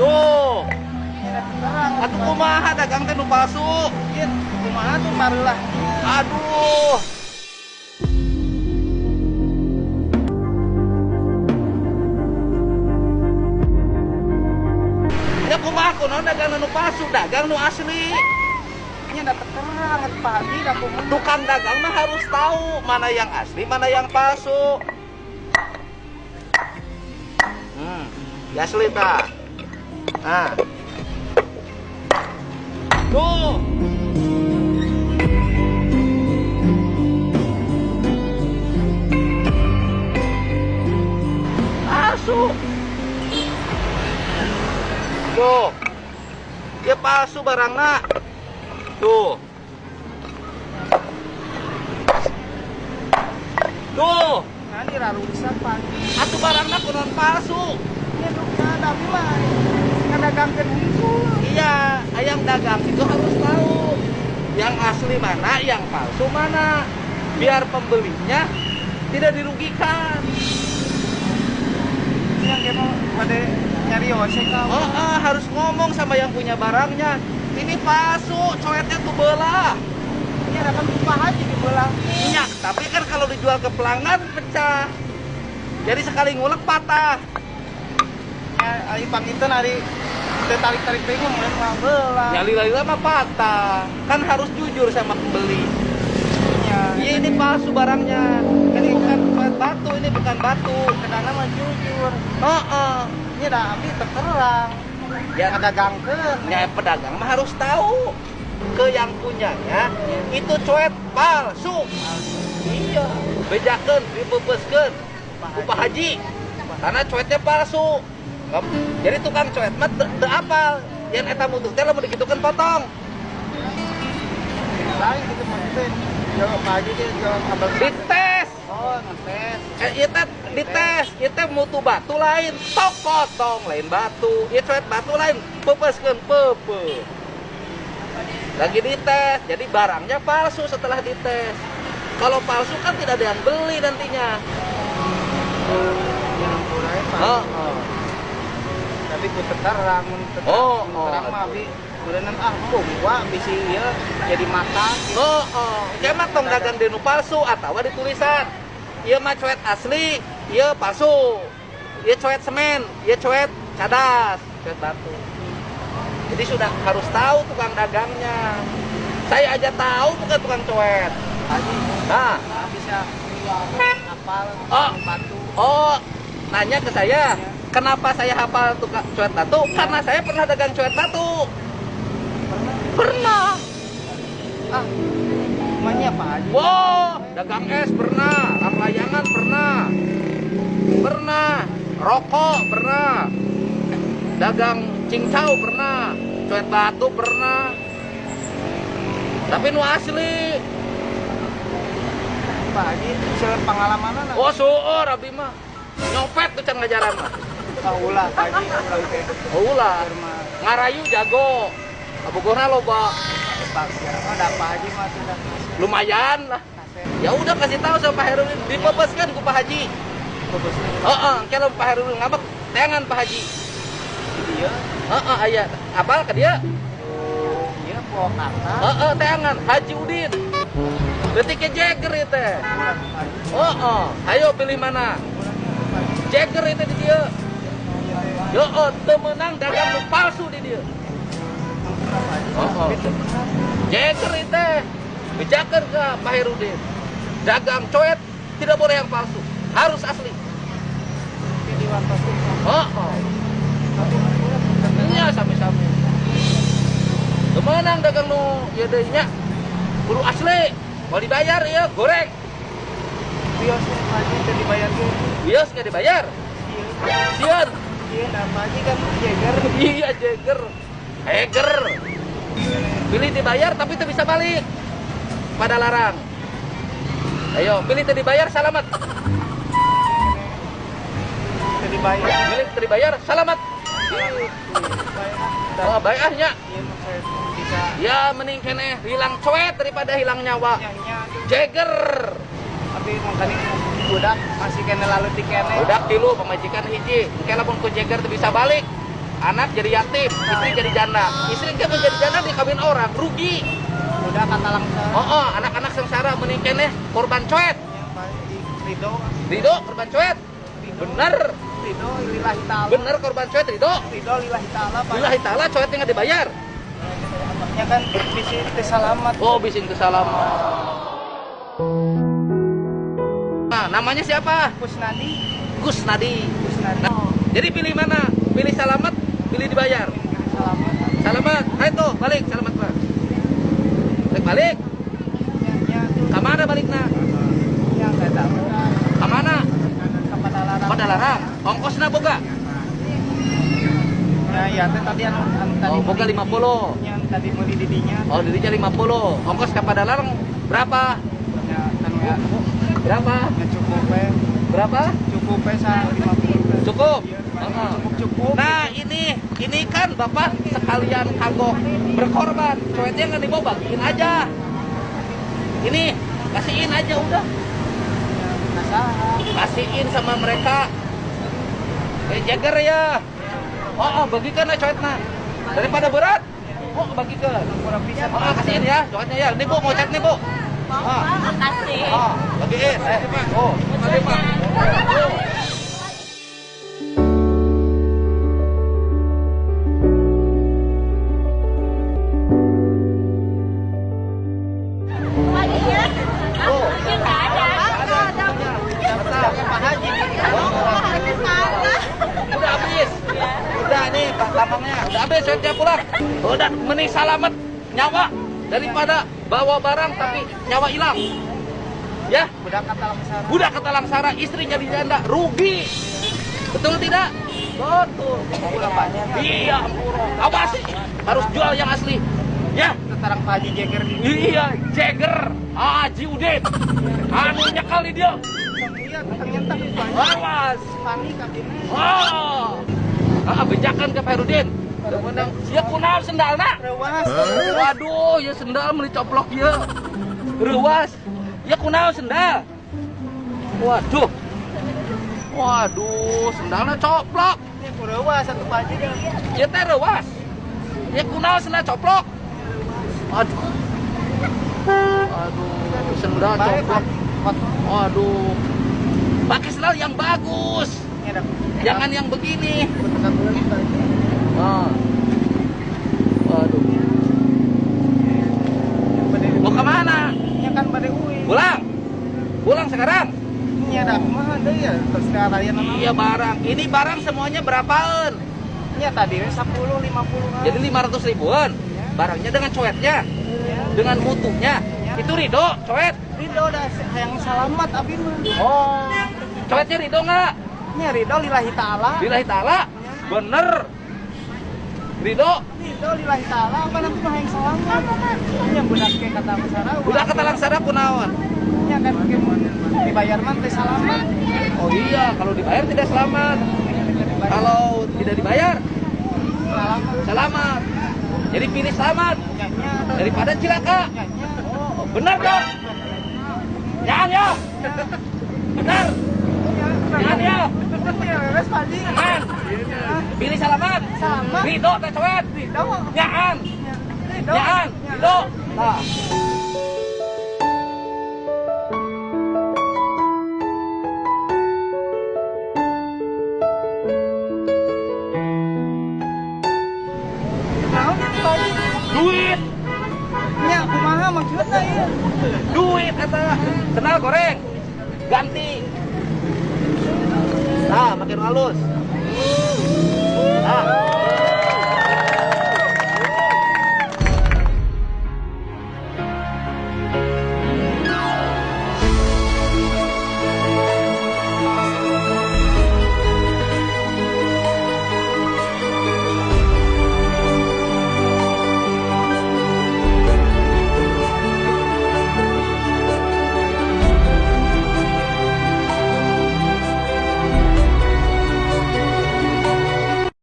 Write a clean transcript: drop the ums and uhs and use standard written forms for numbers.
Tuh. Atuh kumaha dagang teh nu palsu. Ieu kumaha tuh barulah. Aduh. Ya kumaha kunaon dagang nu palsu, dagang nu asli. Nya da terang atuh Pak Haji da kumaha. Tukang dagang mah harus tahu mana yang asli, mana yang palsu. Ya asli tak? Nah. Tuh. Palsu. Tuh. Dia palsu barangna. Tuh. Tuh. Nah, di rarusan Pak Haji. Atuh barangna kunon palsu. Ieu duknya da mah. Ngadagangkeun itu. Iya, yang dagang itu harus tahu yang asli mana, yang palsu mana, biar pembelinya tidak dirugikan. Yang kena pada nyari ojek kau. Harus ngomong sama yang punya barangnya. Ini palsu, coetnya tuh belah. Ini ada kan Pak Haji di belah. Minyak, tapi kan kalau dijual ke pelanggan pecah. Jadi sekali ngulek patah. Ya, ayo pangitan hari tarik-tarik pengen mulai mah belah. Nyali-lila mah patah. Kan harus jujur sama pembeli. Iya, ini palsu barangnya. Ini bukan batu, ini bukan batu. Kenana mah jujur. Heeh. Ini dah abdi terang. Ya Ngadagangkeun. ya pedagang mah harus tahu ke yang punyanya itu coet palsu. Iya, bejakeun, dibebeskeun ku Pak Haji. Karena coetnya palsu. Jadi tukang coet mah teu apal. Yang eta mutu teh lamun digitukeun potong. Lain gitu maksudnya. Jawab Pak Haji dia jawab abal. Dites. Oh, ngetes. Ieu teh dites, ieu teh mutu batu lain, tok potong lain batu. Ieu coet batu lain, bebeskeun peupeut. Lagi dites, jadi barangnya palsu setelah dites. Kalau palsu kan tidak ada yang beli nantinya. Yang kurang Pak. Tapi ku terang mun terang mah abdi meureunna gua bisi ieu jadi mata. Ieu mah tong dagang di nu palsu atawa ditulisan. Ieu mah coet asli, ieu palsu. Ieu coet semen, ieu coet cadas, coet batu. Jadi sudah harus tahu tukang dagangnya. Saya aja tahu bukan tukang coet. Haji. Nah, Bisa hafal batu. Nanya ke saya. Kenapa saya hafal tukang coet batu? Karena saya pernah dagang coet batu. Pernah. Namanya Pak Haji. Wow, dagang es pernah, layangan pernah. Pernah, rokok pernah. Dagang cincau pernah, coet batu pernah. Tapi nu asli. Pak Haji seueur pengalamanana. Oh, seueur abdi mah. Nyopet tuh can ngajaran mah. Ulah Pak Haji ulah teh. Ulah. Ngarayu jago. Abogohna loba. Ada Pak Haji mah sudah. Lumayan lah. Ya udah kasih tahu sama Pak Herudin, dipepeskan ku Pak Haji. Kalau Pak Herudin ngabek, tangan Pak Haji. Dia. Aya. Apal ke dia? Iya, Purwakarta. Tangan Haji Udin. Detiknya Jagger itu. Ayo pilih mana? Jagger itu di dia. Temenang dagang nu palsu di dia. Jagger itu. Bejakan ke Pak Herudin. Dagang coet tidak boleh yang palsu, harus asli. Di wantos. Iya sami-sami. Temenang dagang nu ya deui nya. Kudu asli. Mau dibayar ya goreng. Bios Haji teh dibayar ge. Bios nggak dibayar. Sieun. Iya, nama Haji kan Jagger. Iya Jagger. Heger. Pilih dibayar tapi tidak bisa balik. Pada larang. Ayo, pilih tadi bayar selamat. Tadi bayar. Pilih tadi bayar selamat. Bayarnya. Ya mending kene hilang coet daripada hilang nyawa. Jagger. Tapi makanya budak masih kene lalu di kene. Budak tilu pemajikan hiji. Engke lamun ku Jagger teu bisa balik. anak jadi yatim, istri jadi janda. Istri kan menjadi janda dikawin orang, rugi. Udah kata langsung. Oh, anak-anak sengsara menikahnya korban coet. Ridho korban coet. Bener. Ridho lillahi ta'ala. Bener korban coet Ridho. Ridho lillahi ta'ala. Lillahi ta'ala coetnya nggak dibayar. Ya kan bisi teh salamat. Oh, bisin teh salamat. Nah, namanya siapa? Kusnadi. Kusnadi. Kusnadi. Nah, jadi pilih mana? Pilih salamat, pilih dibayar. Salamat. Salamat. Ayo tuh, balik salamat, Pak. Balik. Ya, Kamana balikna? ya enggak tahu. Kamana? Kepada larang. Pada larang. Ongkosna boga? Ya tadi anu tadi. Oh, boga 50. Yang tadi meuli didinya. Oh, dirinya 50. Ongkos kepada larang berapa? Ya anu ya. Berapa? Ya cukup we. Berapa? Cukup we 50. Cukup. Iya, cukup. Nah, ini kan Bapak sekalian kanggo berkorban. Coetnya nggak dibawa, bagiin aja. Ini kasihin aja udah. Kasihin sama mereka. Jager ya. Oh, bagikan lah coetnya. Daripada berat. Oh, bagikan. Oh, kasihin ya coetnya ya. Nih Bu, mau cek nih Bu. Makasih. Oh, bagiin. Oh, makasih Pak. Udah habis. Udah nih Pak tambangnya. Udah habis saya pulang. Udah mending salamet nyawa daripada bawa barang tapi nyawa hilang. Ya, Budak kata langsung. budak ketalangsara, istri jadi janda, rugi. Betul tidak? Betul. Bapaknya. Iya, awas harus jual yang asli. Ya, Terang Pak Haji Jeger di. iya, Jagger, Haji Udin. Anu nyekal di dia. Iya, ternyata Awas. panik kabinnya. Oh. Bejakan ke Ferudin. Ya kunaon sendalna? Rewas. Waduh, ya sendal meuli coplok ya. Reuas. Ya kunaon sendal? Waduh. Waduh, sendalna coplok. Ini ku rewas satu Pak Haji. Ya teh reuas. Ya kunaon sendal coplok? Aduh. Aduh, sendal Baik, coplok. Pak. Waduh. Pakai sendal yang bagus. Ini ada. Jangan yang begini. Betul bulan Pak Haji. Ah. Waduh. Mau kemana? Ini kan pada UI. Pulang. Pulang sekarang. Ini ada kumaha deui ya terserah raya nama. Iya barang. Ini barang semuanya berapaan? Ini tadi 10 50. Jadi 500 ribuan. Barangnya dengan coetnya, Ya. dengan mutunya. Itu Ridho, coet. Ridho udah yang salamat abi mah. Oh. Coetnya Ridho nggak? Ini Ridho lillahi ta'ala. Lillahi ta'ala. Bener. Ridho. Ridho lillahi ta'ala apa nanti mah yang salamat. Ini yang budak ke kata masyarakat. Udah ketalangsara kunaon. Ini akan dibayar mah teh salamat. Oh iya, kalau dibayar tidak selamat. Kalau tidak dibayar, Salamat. selamat. Jadi pilih selamat Nyanyi. daripada cilaka. Nyanyi. Oh, benar dong? Jangan ya. Benar. Jangan ya. Ya, beres Pak Haji. Jangan. Pilih selamat. Salamat. Ridho teh coet. Ridho. Jangan. Ridho. Jangan. Ridho. Nah. Naon Pak Haji? Duit. Nya kumaha maksudna ieu? Duit eta. Kenal goreng. Ganti. Nah, makin halus.